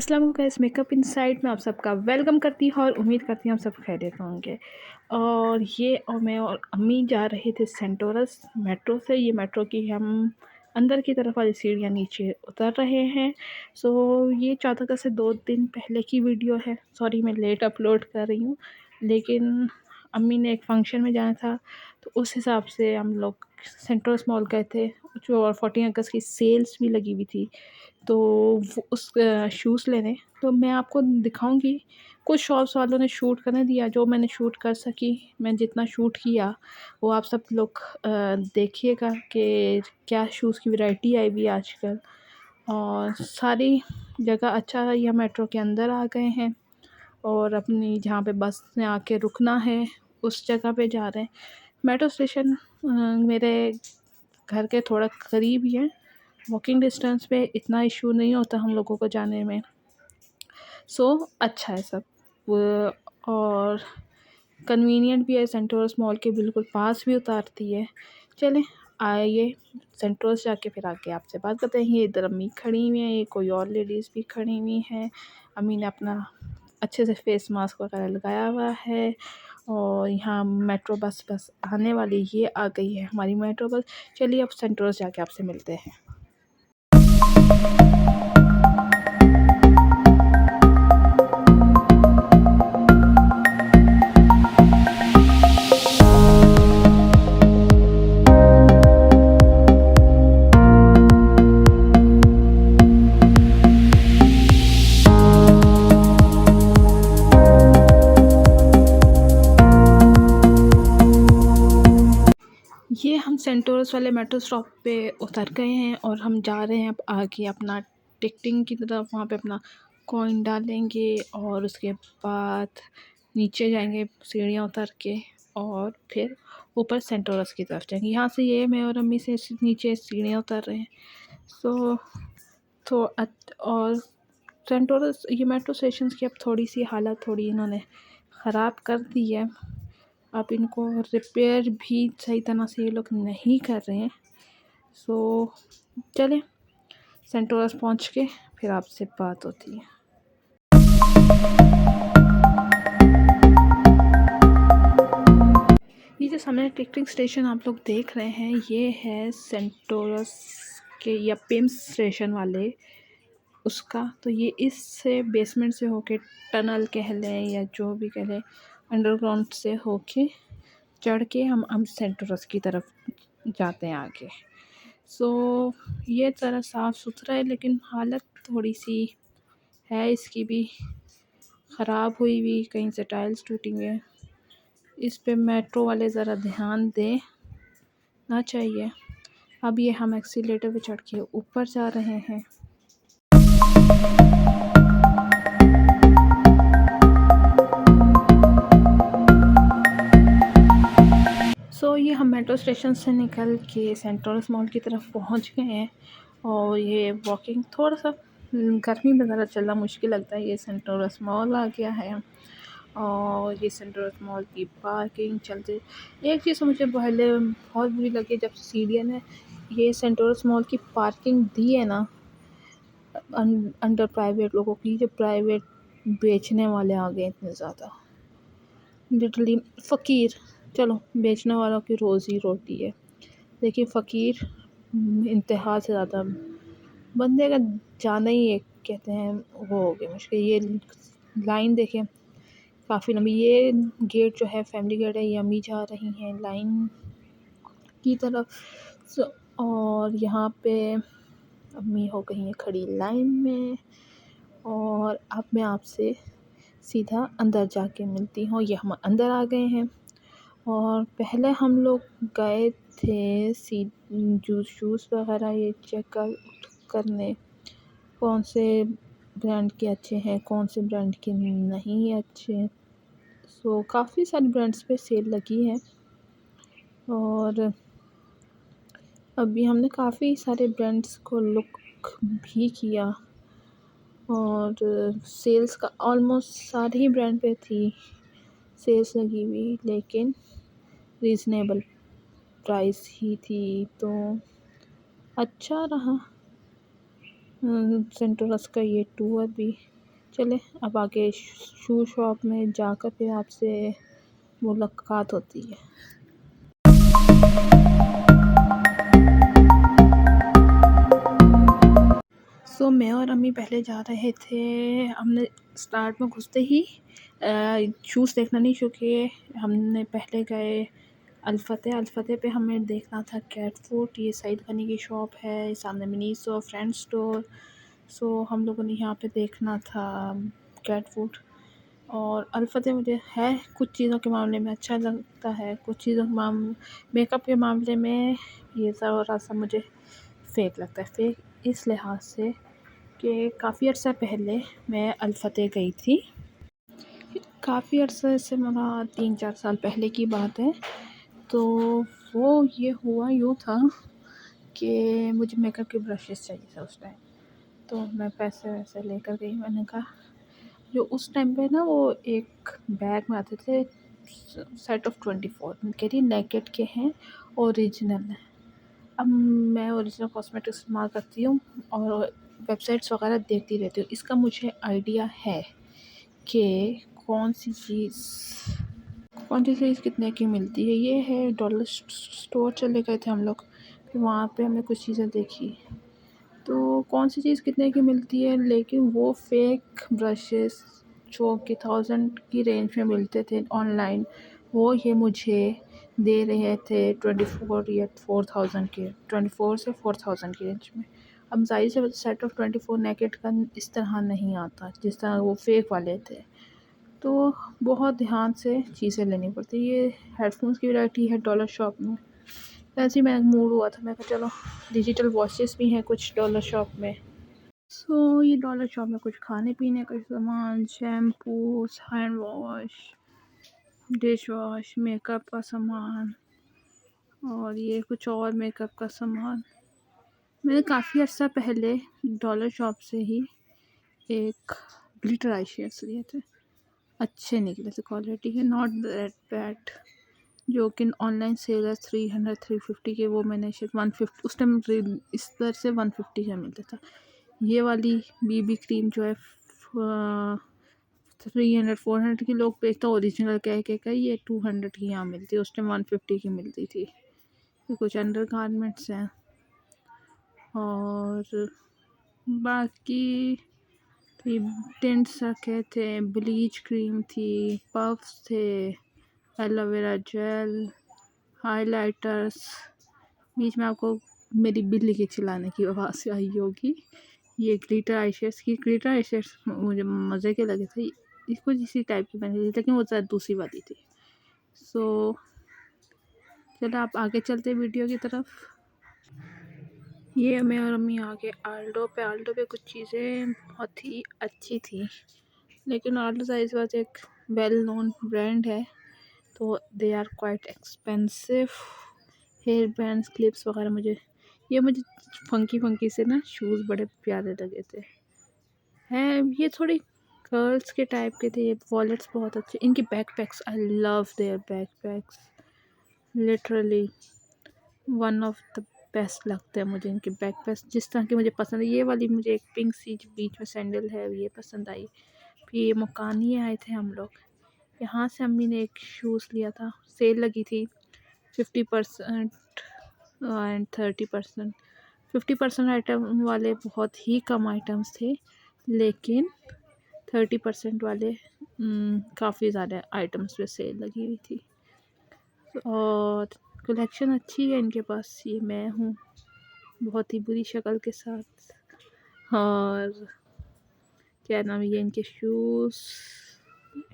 अस्सलाम वालेकुम guys, makeup inside में आप सबका वेलकम करती हूँ और उम्मीद करती हूँ आप सब खैरियत होंगे। और ये और मैं और अम्मी जा रहे थे सेंटोरस मेट्रो से। ये मेट्रो की हम अंदर की तरफ वाली सीढ़ियाँ नीचे उतर रहे हैं। सो ये 14 अगस्त से 2 दिन पहले की वीडियो है। सॉरी मैं लेट अपलोड कर रही हूँ, लेकिन अम्मी ने एक फ़ंक्शन में जाना था तो उस हिसाब से हम लोग सेंटोरस मॉल गए थे, जो और 14 अगस्त की सेल्स भी लगी हुई थी। तो वो उस शूज़ लेने, तो मैं आपको दिखाऊँगी। कुछ शॉप्स वालों ने शूट करने दिया, जो मैंने शूट कर सकी। मैं जितना शूट किया वो आप सब लोग देखिएगा कि क्या शूज़ की वैरायटी आई हुई है आजकल। और सारी जगह अच्छा है, या मेट्रो के अंदर आ गए हैं और अपनी जहाँ पे बस ने आके रुकना है उस जगह पे जा रहे हैं। मेट्रो स्टेशन मेरे घर के थोड़ा करीब ही है, वॉकिंग डिस्टेंस पे इतना इशू नहीं होता हम लोगों को जाने में। सो अच्छा है सब। और कन्वीनियंट भी है, सेंटोरस मॉल के बिल्कुल पास भी उतारती है। चलें आइए सेंटोरस जाके फिर आके आपसे बात करते हैं। ये इधर अम्मी खड़ी हुई हैं, ये कोई और लेडीज़ भी खड़ी हुई हैं। अम्मी ने अपना अच्छे से फेस मास्क वगैरह लगाया हुआ है। और यहाँ मेट्रो बस आने वाली, ये आ गई है हमारी मेट्रो बस। चलिए अब सेंटोरस जाके आपसे मिलते हैं। ये हम सेंटोरस वाले मेट्रो स्टॉप पे उतर गए हैं और हम जा रहे हैं अब आगे अपना टिकटिंग की तरफ। वहाँ पे अपना कॉइन डालेंगे और उसके बाद नीचे जाएंगे सीढ़ियाँ उतर के, और फिर ऊपर सेंटोरस की तरफ जाएंगे। यहाँ से ये मैं और अम्मी से नीचे सीढ़ियाँ उतर रहे हैं। सो तो और सेंटोरस ये मेट्रो स्टेशन की अब थोड़ी सी हालत थोड़ी इन्होंने ख़राब कर दी है। अब इनको रिपेयर भी सही तरह से ये लोग नहीं कर रहे हैं। सो चलें सेंटोरस पहुंच के फिर आपसे बात होती है। ये जो सामने टिकटिंग स्टेशन आप लोग देख रहे हैं, ये है सेंटोरस के या पिम्स स्टेशन वाले उसका। तो ये इससे बेसमेंट से होके टनल कह लें या जो भी कह लें, अंडरग्राउंड से होके चढ़ के हम सेंटोरस की तरफ जाते हैं आगे। सो ये ज़रा साफ़ सुथरा है, लेकिन हालत थोड़ी सी है इसकी भी ख़राब हुई हुई, कहीं से टाइल्स टूटी हुई है। इस पे मेट्रो वाले ज़रा ध्यान दें ना चाहिए। अब ये हम एक्सीलेटर पे चढ़ के ऊपर जा रहे हैं। सो ये हम मेट्रो स्टेशन से निकल के सेंटोरस मॉल की तरफ पहुंच गए हैं। और ये वॉकिंग थोड़ा सा गर्मी में ज़रा चलना मुश्किल लगता है। ये सेंटोरस मॉल आ गया है और ये सेंटोरस मॉल की पार्किंग चलते। एक चीज़ मुझे पहले बहुत बुरी लगी, जब सीडीएन ने ये सेंटोरस मॉल की पार्किंग दी है ना अंडर प्राइवेट लोगों की, जो प्राइवेट बेचने वाले आ गए इतने ज़्यादा, लिटरली फ़कीर। चलो बेचने वालों की रोज़ी रोटी है, देखिए फ़कीर इंतहा से ज़्यादा बंदे का जाना ही एक कहते हैं वो हो गया मुश्किल। ये लाइन देखें काफ़ी लंबी। ये गेट जो है फैमिली गेट है, ये अम्मी जा रही हैं लाइन की तरफ। और यहाँ पे अम्मी हो गई हैं खड़ी लाइन में। और अब मैं आपसे सीधा अंदर जाके मिलती हूँ। ये हम अंदर आ गए हैं और पहले हम लोग गए थे शूज़ वगैरह ये चेक करने, कौन से ब्रांड के अच्छे हैं, कौन से ब्रांड के नहीं अच्छे। सो काफ़ी सारे ब्रांड्स पे सेल लगी है और अभी हमने काफ़ी सारे ब्रांड्स को लुक भी किया। और सेल्स का ऑलमोस्ट सारे ही ब्रांड पे थी सेल्स लगी हुई, लेकिन रीज़नेबल प्राइस ही थी, तो अच्छा रहा सेंटोरस का ये टूर भी। चले अब आगे शू शॉप में जाकर फिर आपसे मुलाकात होती है। सो मैं और अम्मी पहले जा रहे थे। हमने स्टार्ट में घुसते ही शूज़ देखना नहीं, चूँकि हमने पहले गए अल्फ़तेह पे हमें देखना था कैट फूड। ये सईद गनी की शॉप है, सामने मिनीसो फ्रेंड स्टोर। सो हम लोगों ने यहाँ पे देखना था कैट फूड। और अल्फ़तेह मुझे है कुछ चीज़ों के मामले में अच्छा लगता है, कुछ चीज़ों के मेकअप के मामले में ये ज़रा सा मुझे फेक लगता है। फेक इस लिहाज से कि काफ़ी अर्सा पहले मैं अल्फ़तेह गई थी। काफ़ी अर्सा से मेरा 3-4 साल पहले की बात है। तो वो ये हुआ यूँ था कि मुझे मेकअप के ब्रशेज़ चाहिए थे उस टाइम। तो मैं पैसे वैसे लेकर गई। मैंने कहा जो उस टाइम पे ना वो एक बैग में आते थे सेट ऑफ 24। कह रही नेकेड के हैं, ओरिजिनल है। अब मैं ओरिजिनल कॉस्मेटिक्स इस्तेमाल करती हूँ और वेबसाइट्स वगैरह देखती रहती हूँ। इसका मुझे आइडिया है कि कौन सी चीज़ कितने की मिलती है। ये है डॉलर स्टोर चले गए थे हम लोग, फिर वहाँ पे हमने कुछ चीज़ें देखी तो कौन सी चीज़ कितने की मिलती है। लेकिन वो फेक ब्रशेस जो कि 1000 की रेंज में मिलते थे ऑनलाइन, वो ये मुझे दे रहे थे 24 या 4000 के, 24 से 4000 की रेंज में। अब ज़ाहिर से सेट ऑफ 24 नेकेड का इस तरह नहीं आता जिस तरह वो फेक वाले थे। तो बहुत ध्यान से चीज़ें लेनी पड़ती। ये हेडफोन्स की वैरायटी है डॉलर शॉप में। ऐसे ही मेरा मूड हुआ था, मैं कहा चलो डिजिटल वॉचेस भी हैं कुछ डॉलर शॉप में। सो ये डॉलर शॉप में कुछ खाने पीने का सामान, shampoos, hand wash, dish wash, makeup का सामान और ये कुछ और मेकअप का सामान। मैंने काफ़ी अर्सा पहले डॉलर शॉप से ही एक ग्लिटर आई शेड्स लिए थे, अच्छे निकले थे, क्वालिटी है, नॉट दैट बैड। जो कि ऑनलाइन सेल है 300-350 के, वो मैंने शायद 150 उस टाइम इस तरह से 150 का मिलता था। ये वाली बीबी क्रीम जो है 300-400 की लोग बेचता, ओरिजिनल कह ये 200 की यहाँ मिलती है, उस टाइम 150 की मिलती थी। ये कुछ अंडर गारमेंट्स हैं और बाकी टिंट्स रखे थे, ब्लीच क्रीम थी, पफ्स थे, एलोवेरा जेल, हाइलाइटर्स। बीच में आपको मेरी बिल्ली के चिल्लाने की आवाज़ आई होगी। ये ग्लिटर आई शेड्स मुझे मज़े के लगे थे। इसको इसी टाइप की मैंने ली, लेकिन वो ज़रा दूसरी वाली थी। सो चलो आप आगे चलते वीडियो की तरफ। ये मैं और अम्मी आगे आल्डो पे कुछ चीज़ें बहुत ही अच्छी थी, लेकिन आल्डो साइज वाज एक वेल नोन ब्रांड है, तो they are quite expensive. Hair bands, clips वगैरह मुझे फंकी से ना शूज़ बड़े प्यारे लगे थे। हैं ये थोड़ी गर्ल्स के टाइप के थे। ये वॉलेट्स बहुत अच्छे, इनके backpacks, I love their backpacks, literally one of the best लगते हैं मुझे इनके बैकपैक्स। जिस तरह की मुझे पसंद है, ये वाली मुझे एक पिंक सी बीच में सैंडल है ये पसंद आई। फिर ये मुकानी आए थे हम लोग, यहाँ से अम्मी ने एक शूज़ लिया था, सेल लगी थी 50% एंड 30%। 50% आइटम वाले बहुत ही कम आइटम्स थे, लेकिन 30% वाले काफ़ी ज़्यादा आइटम्स पे सेल लगी हुई थी। और कलेक्शन अच्छी है इनके पास। ये मैं हूँ बहुत ही बुरी शक्ल के साथ, और क्या नाम है, ये इनके शूज़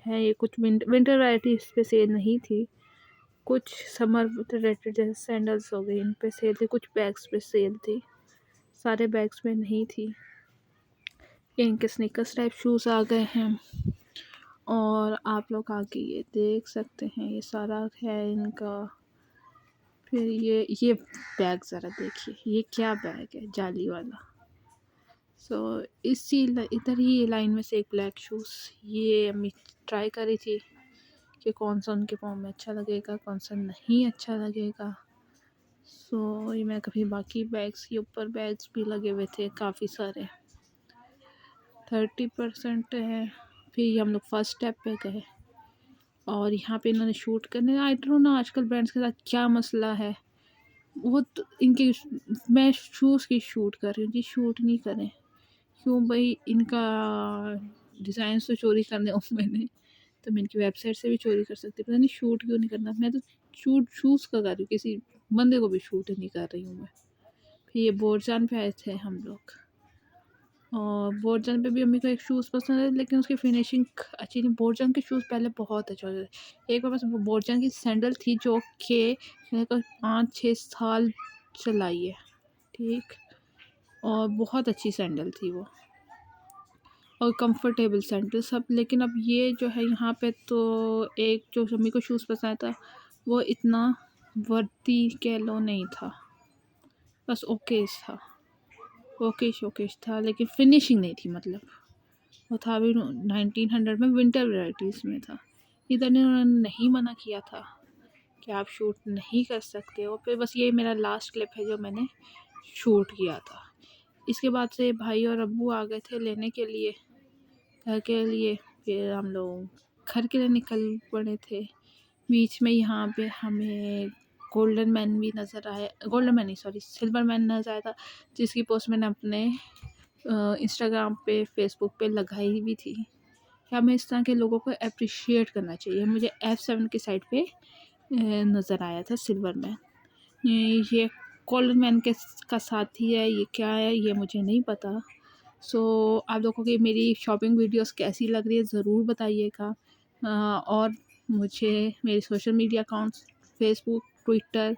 हैं। ये कुछ विंटर वैरायटी इस पे सेल नहीं थी, कुछ समर रिलेटेड जैसे सैंडल्स हो गए इन पे सेल थी, कुछ बैग्स पे सेल थी, सारे बैग्स में नहीं थी। इनके स्नीकर्स टाइप शूज़ आ गए हैं, और आप लोग आगे ये देख सकते हैं ये सारा है इनका। फिर ये बैग ज़रा देखिए, ये क्या बैग है, जाली वाला। सो इसी इधर ही लाइन में से एक ब्लैक शूज़, ये अम्मी ट्राई करी थी कि कौन सा उनके पाँव में अच्छा लगेगा, कौन सा नहीं अच्छा लगेगा। सो ये मैं कभी बाकी बैग्स के ऊपर बैग्स भी लगे हुए थे काफ़ी सारे। 30% है। फिर हम लोग फर्स्ट स्टेप पे गए और यहाँ पे इन्होंने शूट करने, आई डोंट नो आजकल ब्रांड्स के साथ क्या मसला है। वो तो इनके, मैं शूज़ की शूट कर रही हूँ जी, शूट नहीं करें। क्यों भाई, इनका डिज़ाइन तो चोरी करने हो मैंने, तो मैं इनकी वेबसाइट से भी चोरी कर सकती, पता नहीं शूट क्यों नहीं करना। मैं तो शूट शूज़ का कर रही हूँ, किसी बंदे को भी शूट नहीं कर रही हूँ मैं। फिर ये बोरजान पे आए थे हम लोग, और बोरजान पे भी अम्मी को एक शूज़ पसंद है, लेकिन उसकी फिनिशिंग अच्छी नहीं। बोरजान के शूज़ पहले बहुत अच्छे होते थे। एक बार बस बोरजान की सैंडल थी जो कि मैंने कहा 5-6 साल चलाई है, ठीक, और बहुत अच्छी सैंडल थी वो, और कंफर्टेबल सैंडल सब। लेकिन अब ये जो है यहाँ पे, तो एक जो अम्मी को शूज़ पसंद था वो इतना वर्दी कह लो नहीं था, बस ओकेश था, ओकेश था, लेकिन फिनिशिंग नहीं थी। मतलब वो था अभी 1900 में, विंटर वैराइटीज़ में था। इधर ने उन्होंने नहीं मना किया था कि आप शूट नहीं कर सकते हो। फिर बस ये मेरा लास्ट क्लिप है जो मैंने शूट किया था। इसके बाद से भाई और अब्बू आ गए थे लेने के लिए, घर के लिए। फिर हम लोग घर के लिए निकल पड़े थे। बीच में यहाँ पे हमें गोल्डन मैन भी नज़र आया, गोल्डन मैन नहीं सॉरी, सिल्वर मैन नज़र आया था, जिसकी पोस्ट मैंने अपने इंस्टाग्राम पे, फेसबुक पे लगाई भी थी कि हमें इस तरह के लोगों को अप्रिशिएट करना चाहिए। मुझे F7 की साइड पे नज़र आया था सिल्वर मैन। ये गोल्डन मैन के का साथी है, ये क्या है ये मुझे नहीं पता। सो आप लोगों की मेरी शॉपिंग वीडियोस कैसी लग रही है ज़रूर बताइएगा। और मुझे मेरे social media accounts Facebook, Twitter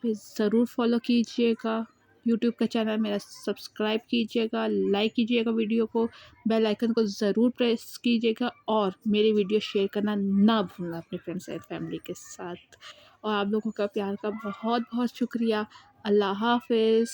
पे ज़रूर फॉलो कीजिएगा। यूट्यूब का चैनल मेरा सब्सक्राइब कीजिएगा, लाइक कीजिएगा वीडियो को, बेल आइकन को ज़रूर प्रेस कीजिएगा, और मेरी वीडियो शेयर करना ना भूलना अपने फ्रेंड्स एंड फैमिली के साथ। और आप लोगों का प्यार का बहुत बहुत शुक्रिया। अल्लाह हाफ़िज़।